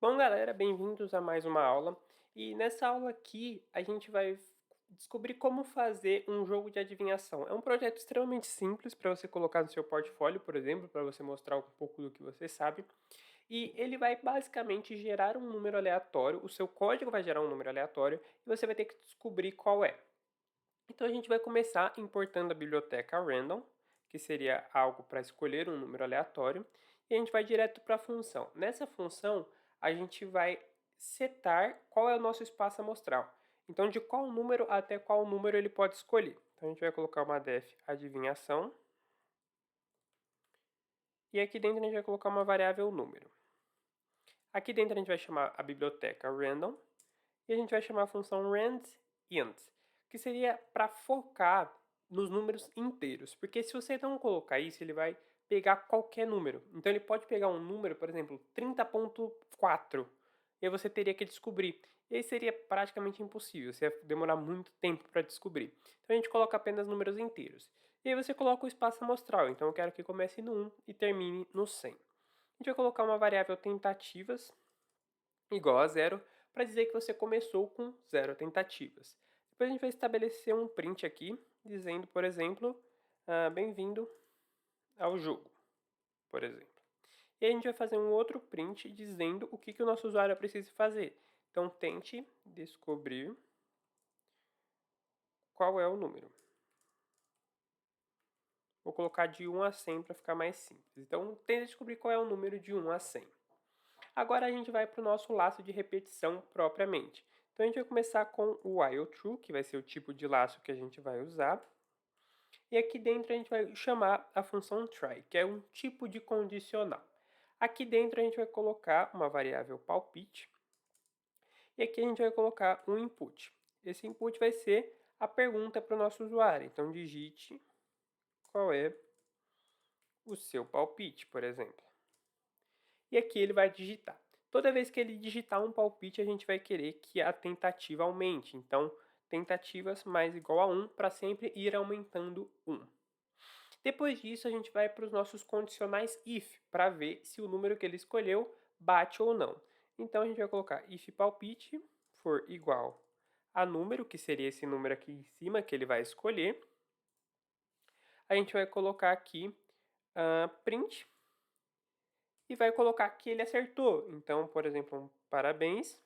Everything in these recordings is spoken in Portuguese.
Bom, galera, bem-vindos a mais uma aula. E nessa aula aqui, a gente vai descobrir como fazer um jogo de adivinhação. É um projeto extremamente simples para você colocar no seu portfólio, por exemplo, para você mostrar um pouco do que você sabe. E ele vai basicamente gerar um número aleatório, o seu código vai gerar um número aleatório e você vai ter que descobrir qual é. Então a gente vai começar importando a biblioteca random, que seria algo para escolher um número aleatório, e a gente vai direto para a função. Nessa função, a gente vai setar qual é o nosso espaço amostral. Então, de qual número até qual número ele pode escolher. Então, a gente vai colocar uma def adivinhação, e aqui dentro a gente vai colocar uma variável número. Aqui dentro a gente vai chamar a biblioteca random, e a gente vai chamar a função randint, que seria para focar nos números inteiros, porque se você não colocar isso, ele vai pegar qualquer número. Então ele pode pegar um número, por exemplo, 30.4, e aí você teria que descobrir. E aí seria praticamente impossível, você ia demorar muito tempo para descobrir. Então a gente coloca apenas números inteiros. E aí você coloca o espaço amostral, então eu quero que comece no 1 e termine no 100. A gente vai colocar uma variável tentativas, igual a zero, para dizer que você começou com zero tentativas. Depois a gente vai estabelecer um print aqui, dizendo, por exemplo, bem-vindo ao jogo, por exemplo. E a gente vai fazer um outro print dizendo o que o nosso usuário precisa fazer. Então, tente descobrir qual é o número. Vou colocar de 1 a 100 para ficar mais simples. Então, tente descobrir qual é o número de 1 a 100. Agora a gente vai para o nosso laço de repetição propriamente. Então a gente vai começar com o while true, que vai ser o tipo de laço que a gente vai usar. E aqui dentro a gente vai chamar a função try, que é um tipo de condicional. Aqui dentro a gente vai colocar uma variável palpite. E aqui a gente vai colocar um input. Esse input vai ser a pergunta para o nosso usuário. Então digite qual é o seu palpite, por exemplo. E aqui ele vai digitar. Toda vez que ele digitar um palpite, a gente vai querer que a tentativa aumente. Então, tentativas mais igual a 1 para sempre ir aumentando 1. Depois disso, a gente vai para os nossos condicionais if, para ver se o número que ele escolheu bate ou não. Então, a gente vai colocar if palpite for igual a número, que seria esse número aqui em cima que ele vai escolher. A gente vai colocar aqui print e vai colocar que ele acertou. Então, por exemplo, um parabéns,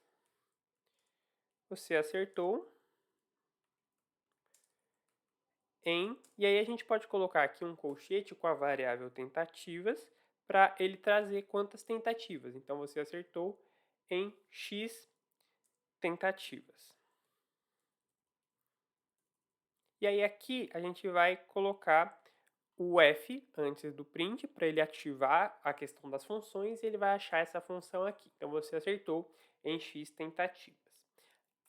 você acertou em... E aí a gente pode colocar aqui um colchete com a variável tentativas para ele trazer quantas tentativas. Então, você acertou em X tentativas. E aí aqui a gente vai colocar o F antes do print para ele ativar a questão das funções e ele vai achar essa função aqui. Então, você acertou em X tentativas.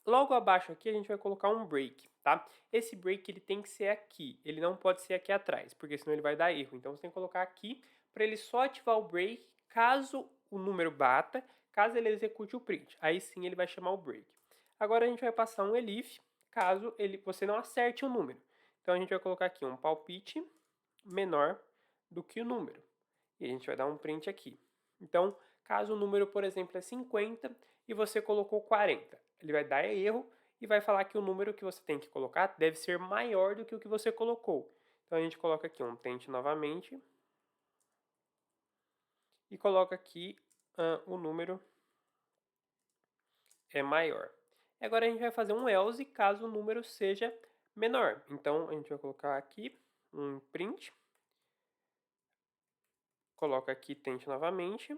Logo abaixo aqui a gente vai colocar um break, tá? Esse break ele tem que ser aqui, ele não pode ser aqui atrás, porque senão ele vai dar erro. Então você tem que colocar aqui para ele só ativar o break caso o número bata, caso ele execute o print. Aí sim ele vai chamar o break. Agora a gente vai passar um elif caso você não acerte o número. Então a gente vai colocar aqui um palpite menor do que o número. E a gente vai dar um print aqui. Então, caso o número, por exemplo, é 50 e você colocou 40, ele vai dar erro e vai falar que o número que você tem que colocar deve ser maior do que o que você colocou. Então a gente coloca aqui um tente novamente e coloca aqui o número é maior. E agora a gente vai fazer um else caso o número seja menor. Então a gente vai colocar aqui um print, coloca aqui tente novamente,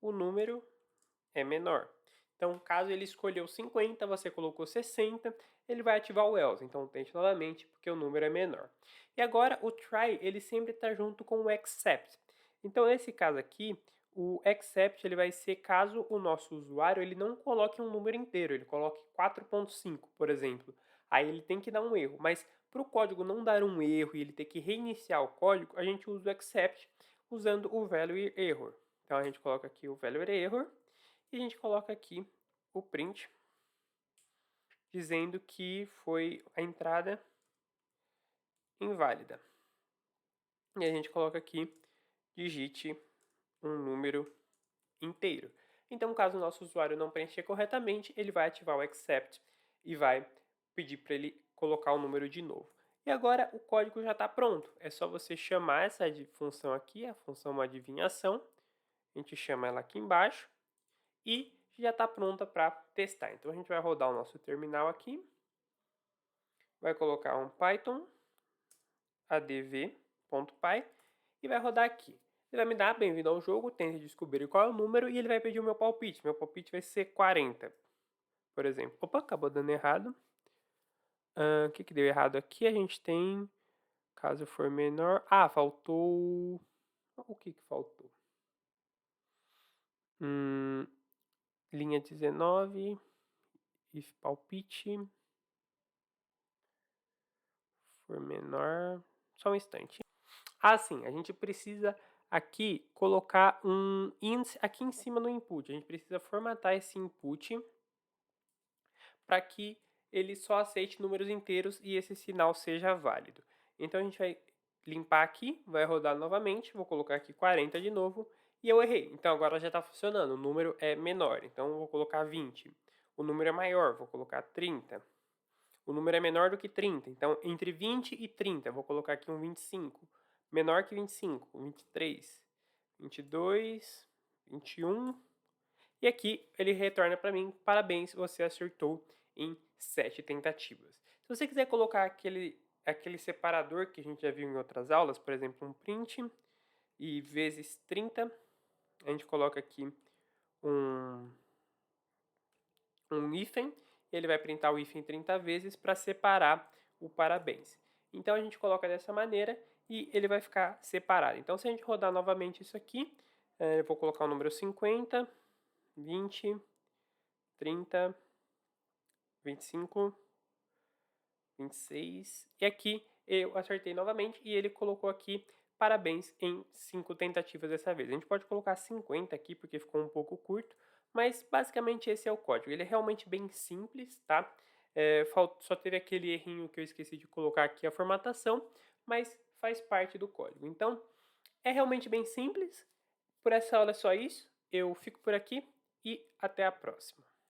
o número é menor. Então, caso ele escolheu 50, você colocou 60, ele vai ativar o else. Então, tente novamente, porque o número é menor. E agora, o try, ele sempre está junto com o except. Então, nesse caso aqui, o except ele vai ser caso o nosso usuário ele não coloque um número inteiro, ele coloque 4.5, por exemplo. Aí ele tem que dar um erro. Mas para o código não dar um erro e ele ter que reiniciar o código, a gente usa o except usando o value error. Então, a gente coloca aqui o value error e a gente coloca aqui o print dizendo que foi a entrada inválida. E a gente coloca aqui digite um número inteiro. Então, caso o nosso usuário não preencher corretamente, ele vai ativar o except e vai pedir para ele colocar o número de novo. E agora o código já está pronto. É só você chamar essa função aqui, a função adivinhação. A gente chama ela aqui embaixo e já está pronta para testar. Então a gente vai rodar o nosso terminal aqui. Vai colocar um Python adv.py e vai rodar aqui. Ele vai me dar bem-vindo ao jogo, tente descobrir qual é o número e ele vai pedir o meu palpite. Meu palpite vai ser 40, por exemplo. Opa, acabou dando errado. O que deu errado aqui? A gente tem, caso for menor... Ah, faltou... O que faltou? Linha 19, if palpite, for menor... Só um instante. Ah, sim, a gente precisa aqui colocar um int aqui em cima no input. A gente precisa formatar esse input para que ele só aceite números inteiros e esse sinal seja válido. Então a gente vai limpar aqui, vai rodar novamente, vou colocar aqui 40 de novo e eu errei. Então agora já está funcionando, o número é menor, então eu vou colocar 20. O número é maior, vou colocar 30. O número é menor do que 30, então entre 20 e 30, vou colocar aqui um 25. Menor que 25, 23, 22, 21. E aqui ele retorna para mim, parabéns, você acertou em 7 tentativas. Se você quiser colocar aquele separador que a gente já viu em outras aulas, por exemplo, um print e vezes 30, a gente coloca aqui um hífen, ele vai printar o hífen 30 vezes para separar o parabéns. Então a gente coloca dessa maneira e ele vai ficar separado. Então se a gente rodar novamente isso aqui, eu vou colocar o número 50, 20, 30, 25, 26. E aqui eu acertei novamente e ele colocou aqui parabéns em 5 tentativas dessa vez. A gente pode colocar 50 aqui porque ficou um pouco curto, mas basicamente esse é o código. Ele é realmente bem simples, tá? Só teve aquele errinho que eu esqueci de colocar aqui a formatação, mas faz parte do código. Então, é realmente bem simples. Por essa aula é só isso. Eu fico por aqui e até a próxima.